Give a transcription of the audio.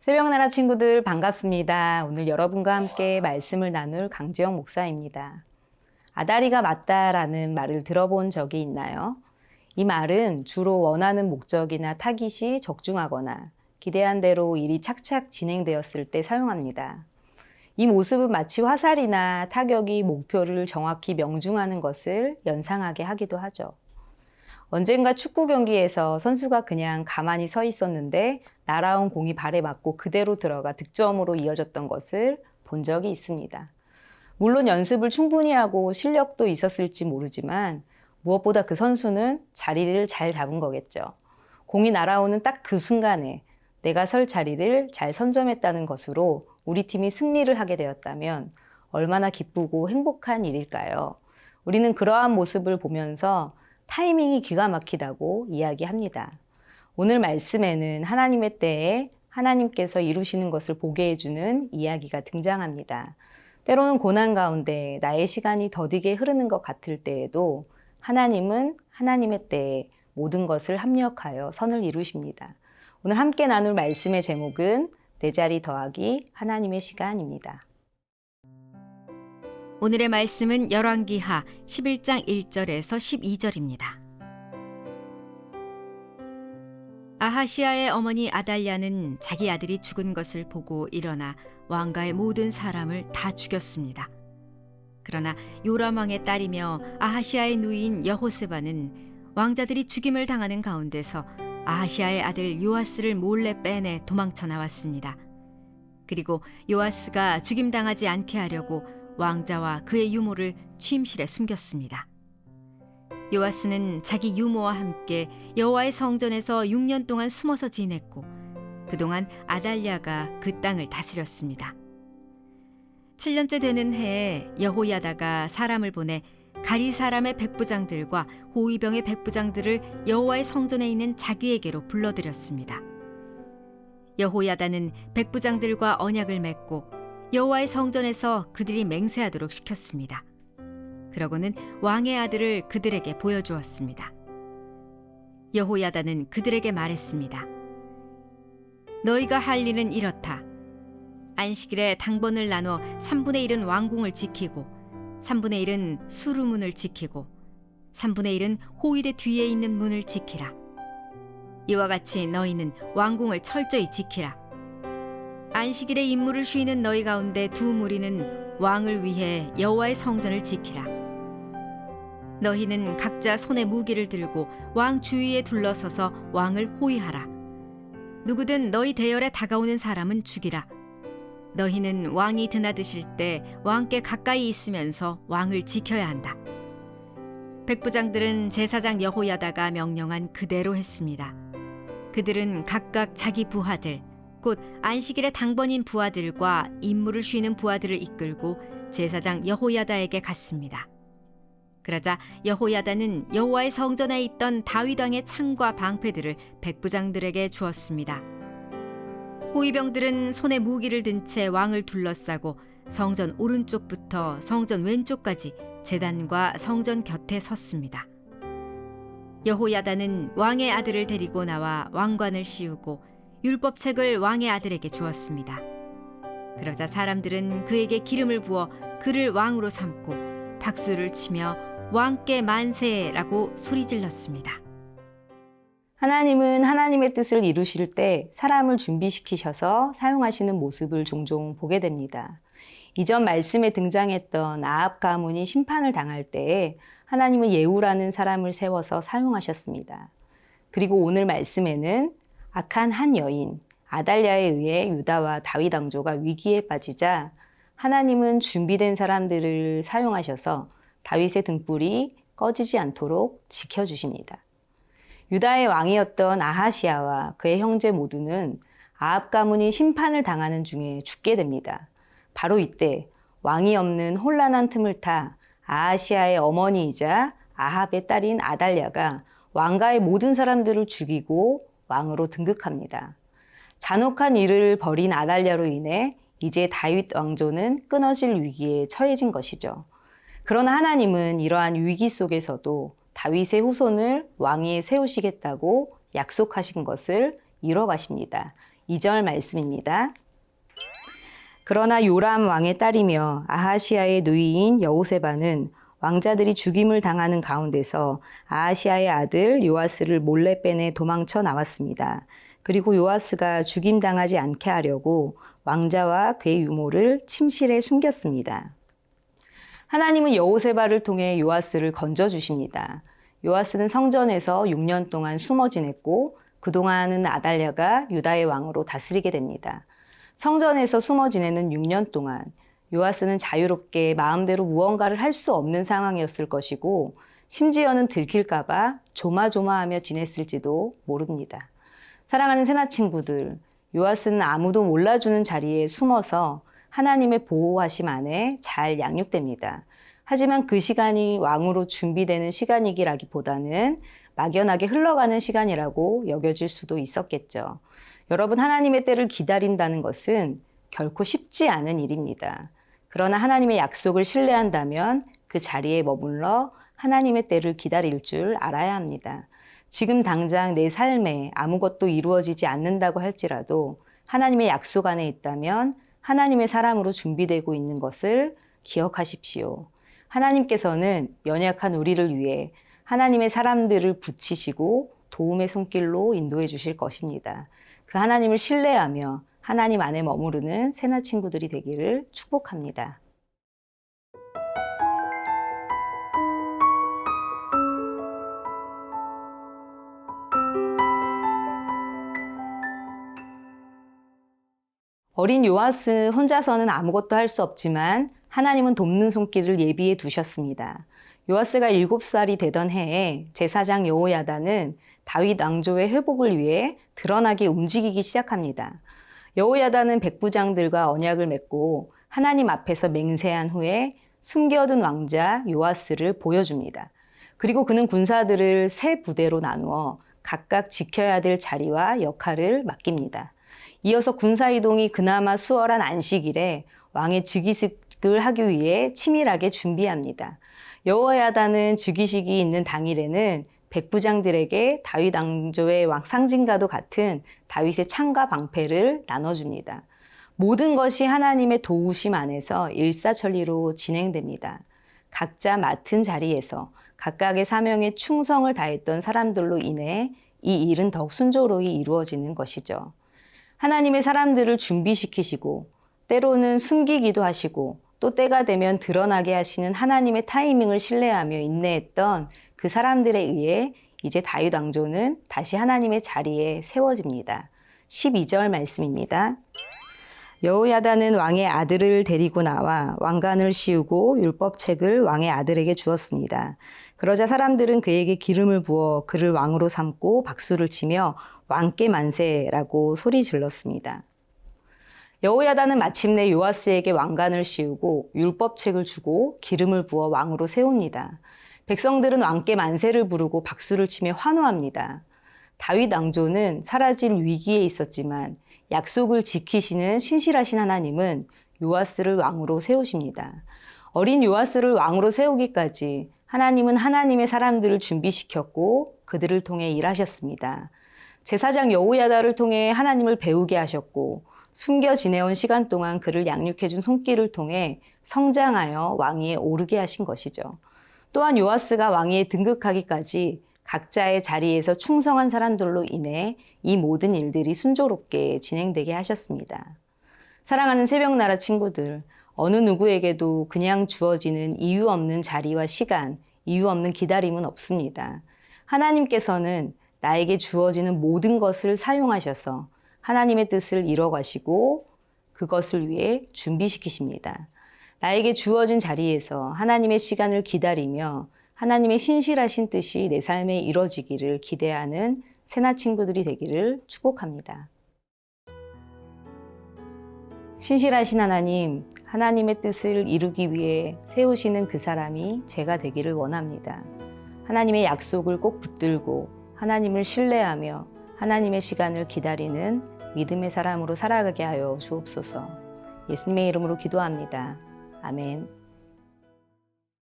새벽나라 친구들 반갑습니다. 오늘 여러분과 함께 말씀을 나눌 강지영 목사입니다. 아다리가 맞다라는 말을 들어본 적이 있나요? 이 말은 주로 원하는 목적이나 타깃이 적중하거나 기대한 대로 일이 착착 진행되었을 때 사용합니다. 이 모습은 마치 화살이나 타격이 목표를 정확히 명중하는 것을 연상하게 하기도 하죠. 언젠가 축구 경기에서 선수가 그냥 가만히 서 있었는데 날아온 공이 발에 맞고 그대로 들어가 득점으로 이어졌던 것을 본 적이 있습니다. 물론 연습을 충분히 하고 실력도 있었을지 모르지만 무엇보다 그 선수는 자리를 잘 잡은 거겠죠. 공이 날아오는 딱 그 순간에 내가 설 자리를 잘 선점했다는 것으로 우리 팀이 승리를 하게 되었다면 얼마나 기쁘고 행복한 일일까요? 우리는 그러한 모습을 보면서 타이밍이 기가 막히다고 이야기합니다. 오늘 말씀에는 하나님의 때에 하나님께서 이루시는 것을 보게 해주는 이야기가 등장합니다. 때로는 고난 가운데 나의 시간이 더디게 흐르는 것 같을 때에도 하나님은 하나님의 때에 모든 것을 합력하여 선을 이루십니다. 오늘 함께 나눌 말씀의 제목은 내 자리 더하기 하나님의 시간입니다. 오늘의 말씀은 열왕기하 11장 1절에서 12절입니다. 아하시아의 어머니 아달랴는 자기 아들이 죽은 것을 보고 일어나 왕가의 모든 사람을 다 죽였습니다. 그러나 요람 왕의 딸이며 아하시아의 누이인 여호세바는 왕자들이 죽임을 당하는 가운데서 아하시아의 아들 요아스를 몰래 빼내 도망쳐 나왔습니다. 그리고 요아스가 죽임당하지 않게 하려고 왕자와 그의 유모를 취임실에 숨겼습니다. 요아스는 자기 유모와 함께 여호와의 성전에서 6년 동안 숨어서 지냈고 그동안 아달랴가 그 땅을 다스렸습니다. 7년째 되는 해에 여호야다가 사람을 보내 가리 사람의 백부장들과 호위병의 백부장들을 여호와의 성전에 있는 자기에게로 불러들였습니다. 여호야다는 백부장들과 언약을 맺고 여호와의 성전에서 그들이 맹세하도록 시켰습니다. 그러고는 왕의 아들을 그들에게 보여주었습니다. 여호야다는 그들에게 말했습니다. 너희가 할 일은 이렇다. 안식일에 당번을 나눠 3분의 1은 왕궁을 지키고 3분의 1은 수루문을 지키고 3분의 1은 호위대 뒤에 있는 문을 지키라. 이와 같이 너희는 왕궁을 철저히 지키라. 안식일에 임무를 쉬는 너희 가운데 두 무리는 왕을 위해 여호와의 성전을 지키라. 너희는 각자 손에 무기를 들고 왕 주위에 둘러서서 왕을 호위하라. 누구든 너희 대열에 다가오는 사람은 죽이라. 너희는 왕이 드나드실 때 왕께 가까이 있으면서 왕을 지켜야 한다. 백부장들은 제사장 여호야다가 명령한 그대로 했습니다. 그들은 각각 자기 부하들, 곧 안식일의 당번인 부하들과 임무를 쉬는 부하들을 이끌고 제사장 여호야다에게 갔습니다. 그러자 여호야다는 여호와의 성전에 있던 다윗 왕의 창과 방패들을 백부장들에게 주었습니다. 호위병들은 손에 무기를 든 채 왕을 둘러싸고 성전 오른쪽부터 성전 왼쪽까지 제단과 성전 곁에 섰습니다. 여호야다는 왕의 아들을 데리고 나와 왕관을 씌우고 율법책을 왕의 아들에게 주었습니다. 그러자 사람들은 그에게 기름을 부어 그를 왕으로 삼고 박수를 치며 왕께 만세라고 소리질렀습니다. 하나님은 하나님의 뜻을 이루실 때 사람을 준비시키셔서 사용하시는 모습을 종종 보게 됩니다. 이전 말씀에 등장했던 아합 가문이 심판을 당할 때에 하나님은 예후라는 사람을 세워서 사용하셨습니다. 그리고 오늘 말씀에는 악한 한 여인 아달랴에 의해 유다와 다윗 왕조가 위기에 빠지자 하나님은 준비된 사람들을 사용하셔서 다윗의 등불이 꺼지지 않도록 지켜주십니다. 유다의 왕이었던 아하시아와 그의 형제 모두는 아합 가문이 심판을 당하는 중에 죽게 됩니다. 바로 이때 왕이 없는 혼란한 틈을 타 아하시아의 어머니이자 아합의 딸인 아달랴가 왕가의 모든 사람들을 죽이고 왕으로 등극합니다. 잔혹한 일을 벌인 아달랴로 인해 이제 다윗 왕조는 끊어질 위기에 처해진 것이죠. 그러나 하나님은 이러한 위기 속에서도 다윗의 후손을 왕위에 세우시겠다고 약속하신 것을 이뤄가십니다. 2절 말씀입니다. 그러나 요람 왕의 딸이며 아하시아의 누이인 여호세바는 왕자들이 죽임을 당하는 가운데서 아하시아의 아들 요아스를 몰래 빼내 도망쳐 나왔습니다. 그리고 요아스가 죽임당하지 않게 하려고 왕자와 그의 유모를 침실에 숨겼습니다. 하나님은 여호세바를 통해 요아스를 건져주십니다. 요아스는 성전에서 6년 동안 숨어 지냈고 그동안은 아달랴가 유다의 왕으로 다스리게 됩니다. 성전에서 숨어 지내는 6년 동안 요아스는 자유롭게 마음대로 무언가를 할 수 없는 상황이었을 것이고 심지어는 들킬까 봐 조마조마하며 지냈을지도 모릅니다. 사랑하는 새나 친구들, 요아스는 아무도 몰라주는 자리에 숨어서 하나님의 보호하심 안에 잘 양육됩니다. 하지만 그 시간이 왕으로 준비되는 시간이기라기보다는 막연하게 흘러가는 시간이라고 여겨질 수도 있었겠죠. 여러분, 하나님의 때를 기다린다는 것은 결코 쉽지 않은 일입니다. 그러나 하나님의 약속을 신뢰한다면 그 자리에 머물러 하나님의 때를 기다릴 줄 알아야 합니다. 지금 당장 내 삶에 아무것도 이루어지지 않는다고 할지라도 하나님의 약속 안에 있다면 하나님의 사람으로 준비되고 있는 것을 기억하십시오. 하나님께서는 연약한 우리를 위해 하나님의 사람들을 붙이시고 도움의 손길로 인도해 주실 것입니다. 그 하나님을 신뢰하며 하나님 안에 머무르는 새나 친구들이 되기를 축복합니다. 어린 요아스 혼자서는 아무것도 할 수 없지만 하나님은 돕는 손길을 예비해 두셨습니다. 요아스가 7살이 되던 해에 제사장 여호야다는 다윗 왕조의 회복을 위해 드러나게 움직이기 시작합니다. 여호야다는 백부장들과 언약을 맺고 하나님 앞에서 맹세한 후에 숨겨둔 왕자 요아스를 보여줍니다. 그리고 그는 군사들을 3부대로 나누어 각각 지켜야 될 자리와 역할을 맡깁니다. 이어서 군사이동이 그나마 수월한 안식일에 왕의 즉위식을 하기 위해 치밀하게 준비합니다. 여호야다는 즉위식이 있는 당일에는 백부장들에게 다윗 왕조의 상징과도 같은 다윗의 창과 방패를 나눠줍니다. 모든 것이 하나님의 도우심 안에서 일사천리로 진행됩니다. 각자 맡은 자리에서 각각의 사명에 충성을 다했던 사람들로 인해 이 일은 더욱 순조로이 이루어지는 것이죠. 하나님의 사람들을 준비시키시고 때로는 숨기기도 하시고 또 때가 되면 드러나게 하시는 하나님의 타이밍을 신뢰하며 인내했던 그 사람들에 의해 이제 다윗 왕조는 다시 하나님의 자리에 세워집니다. 12절 말씀입니다. 여호야다는 왕의 아들을 데리고 나와 왕관을 씌우고 율법책을 왕의 아들에게 주었습니다. 그러자 사람들은 그에게 기름을 부어 그를 왕으로 삼고 박수를 치며 왕께 만세라고 소리 질렀습니다. 여호야다는 마침내 요아스에게 왕관을 씌우고 율법책을 주고 기름을 부어 왕으로 세웁니다. 백성들은 왕께 만세를 부르고 박수를 치며 환호합니다. 다윗 왕조는 사라질 위기에 있었지만 약속을 지키시는 신실하신 하나님은 요아스를 왕으로 세우십니다. 어린 요아스를 왕으로 세우기까지 하나님은 하나님의 사람들을 준비시켰고 그들을 통해 일하셨습니다. 제사장 여호야다를 통해 하나님을 배우게 하셨고 숨겨 지내온 시간 동안 그를 양육해준 손길을 통해 성장하여 왕위에 오르게 하신 것이죠. 또한 요아스가 왕위에 등극하기까지 각자의 자리에서 충성한 사람들로 인해 이 모든 일들이 순조롭게 진행되게 하셨습니다. 사랑하는 새벽나라 친구들, 어느 누구에게도 그냥 주어지는 이유 없는 자리와 시간, 이유 없는 기다림은 없습니다. 하나님께서는 나에게 주어지는 모든 것을 사용하셔서 하나님의 뜻을 이뤄가시고 그것을 위해 준비시키십니다. 나에게 주어진 자리에서 하나님의 시간을 기다리며 하나님의 신실하신 뜻이 내 삶에 이뤄지기를 기대하는 새나 친구들이 되기를 축복합니다. 신실하신 하나님, 하나님의 뜻을 이루기 위해 세우시는 그 사람이 제가 되기를 원합니다. 하나님의 약속을 꼭 붙들고 하나님을 신뢰하며 하나님의 시간을 기다리는 믿음의 사람으로 살아가게 하여 주옵소서. 예수님의 이름으로 기도합니다. 아멘.